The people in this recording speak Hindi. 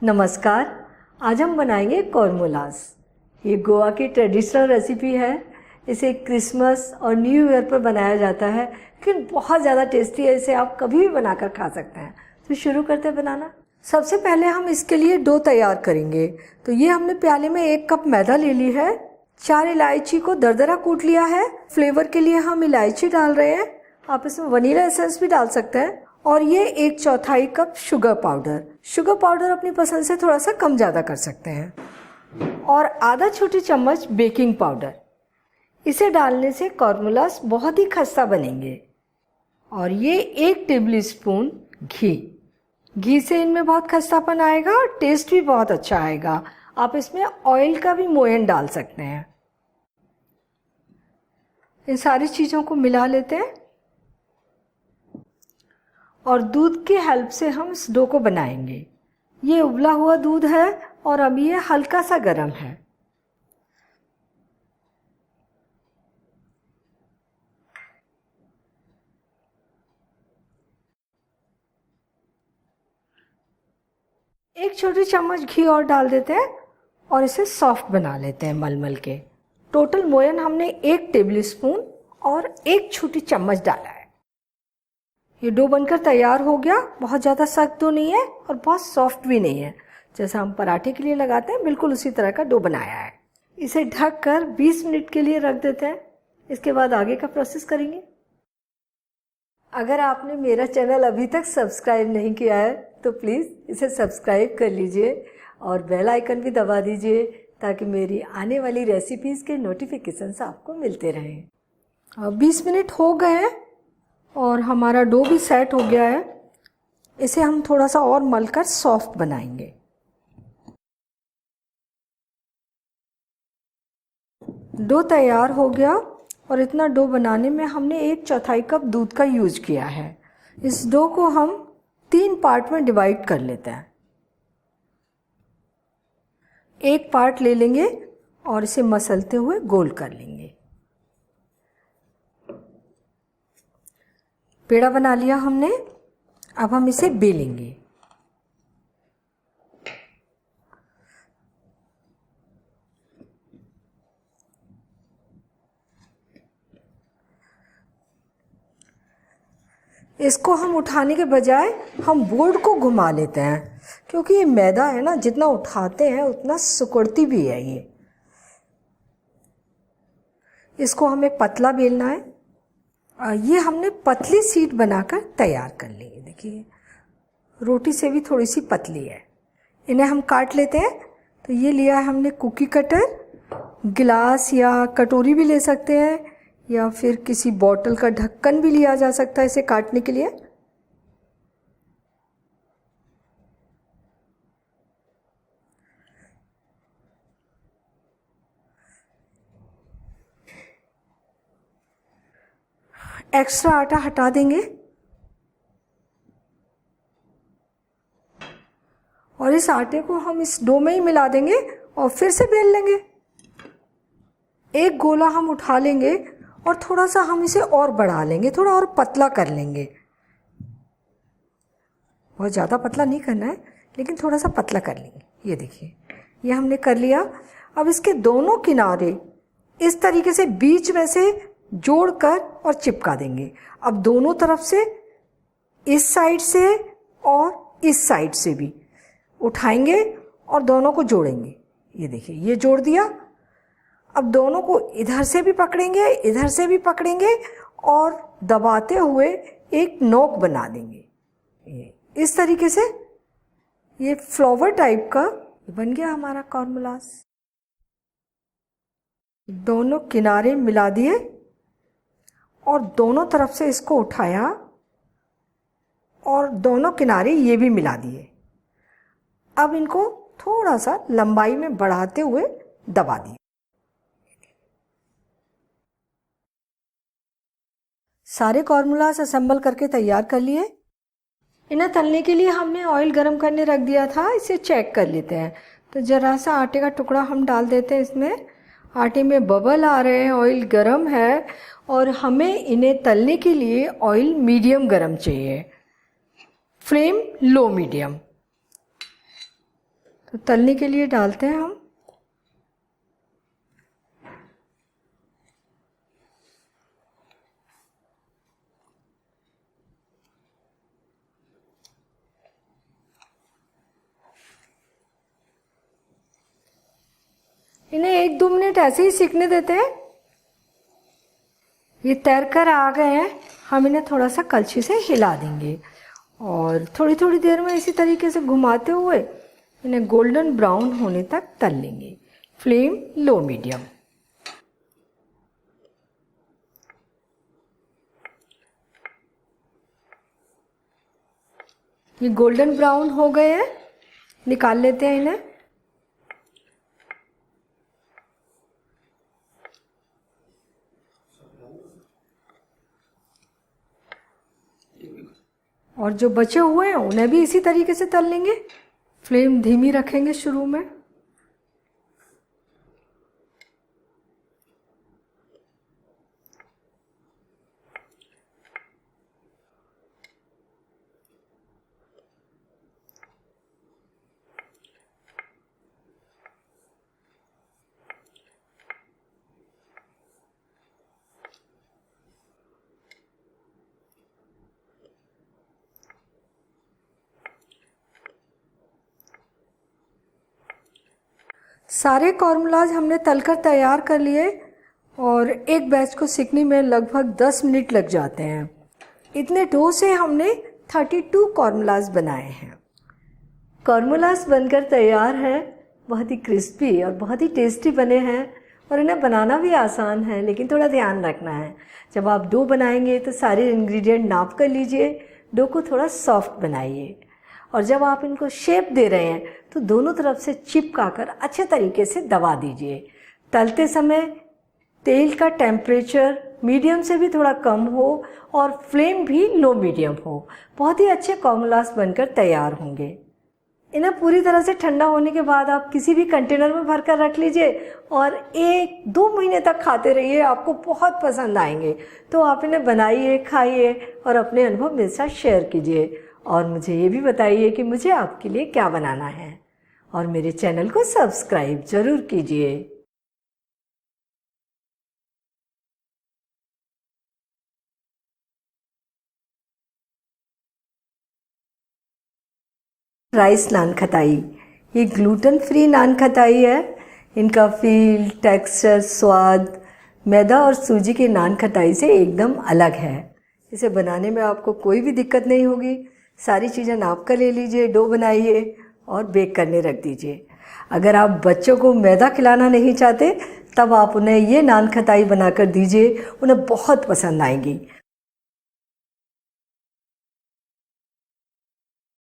नमस्कार। आज हम बनाएंगे कॉर्नमोलास। ये गोवा की ट्रेडिशनल रेसिपी है। इसे क्रिसमस और न्यू ईयर पर बनाया जाता है, लेकिन बहुत ज़्यादा टेस्टी है। इसे आप कभी भी बनाकर खा सकते हैं। तो शुरू करते हैं बनाना। सबसे पहले हम इसके लिए डो तैयार करेंगे। तो ये हमने प्याले में 1 कप मैदा ले ली है। 4 इलायची को दरदरा कूट लिया है। फ्लेवर के लिए हम इलायची डाल रहे हैं। आप इसमें वनीला एसेंस भी डाल सकते हैं। और ये 1/4 cup sugar powder. Sugar powder अपनी पसंद से थोड़ा सा कम ज़्यादा कर सकते हैं। और आधा छोटी चम्मच बेकिंग पाउडर। इसे डालने से कॉर्नमोलास बहुत ही खस्ता बनेंगे। और ये 1 टेबल स्पून घी से इनमें बहुत खस्तापन आएगा और टेस्ट भी बहुत अच्छा आएगा। आप इसमें ऑयल का भी मोयन डाल सकते हैं। इन सारी चीज़ों को मिला लेते हैं और दूध की हेल्प से हम इस डो को बनाएंगे। ये उबला हुआ दूध है और अब ये हल्का सा गर्म है। एक छोटी चम्मच घी और डाल देते हैं और इसे सॉफ्ट बना लेते हैं मलमल के। टोटल मोयन हमने 1 टेबल स्पून और 1 छोटी चम्मच डाला है। ये डो बनकर तैयार हो गया। बहुत ज़्यादा सख्त तो नहीं है और बहुत सॉफ्ट भी नहीं है। जैसा हम पराठे के लिए लगाते हैं, बिल्कुल उसी तरह का डो बनाया है। इसे ढककर 20 मिनट के लिए रख देते हैं। इसके बाद आगे का प्रोसेस करेंगे। अगर आपने मेरा चैनल अभी तक सब्सक्राइब नहीं किया है तो प्लीज़ इसे सब्सक्राइब कर लीजिए और बेल आइकन भी दबा दीजिए, ताकि मेरी आने वाली रेसिपीज़ के नोटिफिकेशंस आपको मिलते रहें। अब 20 मिनट हो गए हैं और हमारा डो भी सेट हो गया है। इसे हम थोड़ा सा और मलकर सॉफ्ट बनाएंगे। डो तैयार हो गया और इतना डो बनाने में हमने 1/4 कप दूध का यूज किया है। इस डो को हम 3 पार्ट में डिवाइड कर लेते हैं। एक पार्ट ले लेंगे और इसे मसलते हुए गोल कर लेंगे। पेड़ा बना लिया हमने। अब हम इसे बेलेंगे। इसको हम उठाने के बजाय हम बोर्ड को घुमा लेते हैं, क्योंकि ये मैदा है ना, जितना उठाते हैं उतना सिकुड़ती भी है ये। इसको हमें पतला बेलना है। ये हमने पतली शीट बनाकर तैयार कर ली है। देखिए, रोटी से भी थोड़ी सी पतली है। इन्हें हम काट लेते हैं। तो ये लिया है हमने कुकी कटर। गिलास या कटोरी भी ले सकते हैं, या फिर किसी बॉटल का ढक्कन भी लिया जा सकता है इसे काटने के लिए। एक्स्ट्रा आटा हटा देंगे और इस आटे को हम इस डो में ही मिला देंगे और फिर से बेल लेंगे। एक गोला हम उठा लेंगे और थोड़ा सा हम इसे और बढ़ा लेंगे, थोड़ा और पतला कर लेंगे। बहुत ज़्यादा पतला नहीं करना है, लेकिन थोड़ा सा पतला कर लेंगे। ये देखिए, ये हमने कर लिया। अब इसके दोनों किनारे इस तरीके से बीच में से जोड़कर और चिपका देंगे। अब दोनों तरफ से, इस साइड से और इस साइड से भी उठाएंगे और दोनों को जोड़ेंगे। ये देखिए, ये जोड़ दिया। अब दोनों को इधर से भी पकड़ेंगे, इधर से भी पकड़ेंगे और दबाते हुए एक नोक बना देंगे। इस तरीके से ये फ्लावर टाइप का बन गया हमारा कॉर्नमोलास। दोनों किनारे मिला दिए और दोनों तरफ से इसको उठाया और दोनों किनारे ये भी मिला दिए। अब इनको थोड़ा सा लंबाई में बढ़ाते हुए दबा दिए। सारे कॉर्नमोलास असेंबल करके तैयार कर लिए। इन्हें तलने के लिए हमने ऑयल गरम करने रख दिया था। इसे चेक कर लेते हैं। तो ज़रा सा आटे का टुकड़ा हम डाल देते हैं इसमें। आटे में बबल आ रहे हैं, ऑयल गरम है और हमें इन्हें तलने के लिए ऑयल मीडियम गरम चाहिए। Flame low medium. तो तलने के लिए डालते हैं हम। इन्हें 1-2 मिनट ऐसे ही सीखने देते हैं। ये तैर कर आ गए हैं, हम इन्हें थोड़ा सा कलछी से हिला देंगे और थोड़ी थोड़ी देर में इसी तरीके से घुमाते हुए इन्हें गोल्डन ब्राउन होने तक तल लेंगे। Flame low medium. ये गोल्डन ब्राउन हो गए हैं, निकाल लेते हैं इन्हें। और जो बचे हुए हैं उन्हें भी इसी तरीके से तल लेंगे। फ्लेम धीमी रखेंगे शुरू में। सारे कॉर्मूलाज हमने तलकर तैयार कर लिए और एक बैच को सीखने में लगभग 10 मिनट लग जाते हैं। इतने डो से हमने 32 कॉर्मूलाज बनाए हैं। कॉर्मूलाज बनकर तैयार हैं, बहुत ही क्रिस्पी और बहुत ही टेस्टी बने हैं और इन्हें बनाना भी आसान है, लेकिन थोड़ा ध्यान रखना है। जब आप डो बनाएंगे तो सारे इंग्रेडिएंट नाप कर लीजिए, डो को थोड़ा सॉफ्ट बनाइए और जब आप इनको शेप दे रहे हैं तो दोनों तरफ से चिपका कर अच्छे तरीके से दबा दीजिए। तलते समय तेल का टेम्परेचर मीडियम से भी थोड़ा कम हो और फ्लेम भी लो मीडियम हो। बहुत ही अच्छे कॉर्मूलाज बनकर तैयार होंगे। इन्हें पूरी तरह से ठंडा होने के बाद आप किसी भी कंटेनर में भर कर रख लीजिए और 1-2 महीने तक खाते रहिए, आपको बहुत पसंद आएंगे। तो आप इन्हें बनाइए, खाइए और अपने अनुभव मेरे साथ शेयर कीजिए और मुझे ये भी बताइए कि मुझे आपके लिए क्या बनाना है और मेरे चैनल को सब्सक्राइब ज़रूर कीजिए। राइस नान खटाई, ये ग्लूटेन फ्री नान खटाई है। इनका फील, टेक्सचर, स्वाद मैदा और सूजी के नान खटाई से एकदम अलग है। इसे बनाने में आपको कोई भी दिक्कत नहीं होगी। सारी चीज़ें नाप कर ले लीजिए, डो बनाइए और बेक करने रख दीजिए। अगर आप बच्चों को मैदा खिलाना नहीं चाहते तब आप उन्हें ये नान खटाई बना कर दीजिए, उन्हें बहुत पसंद आएंगी।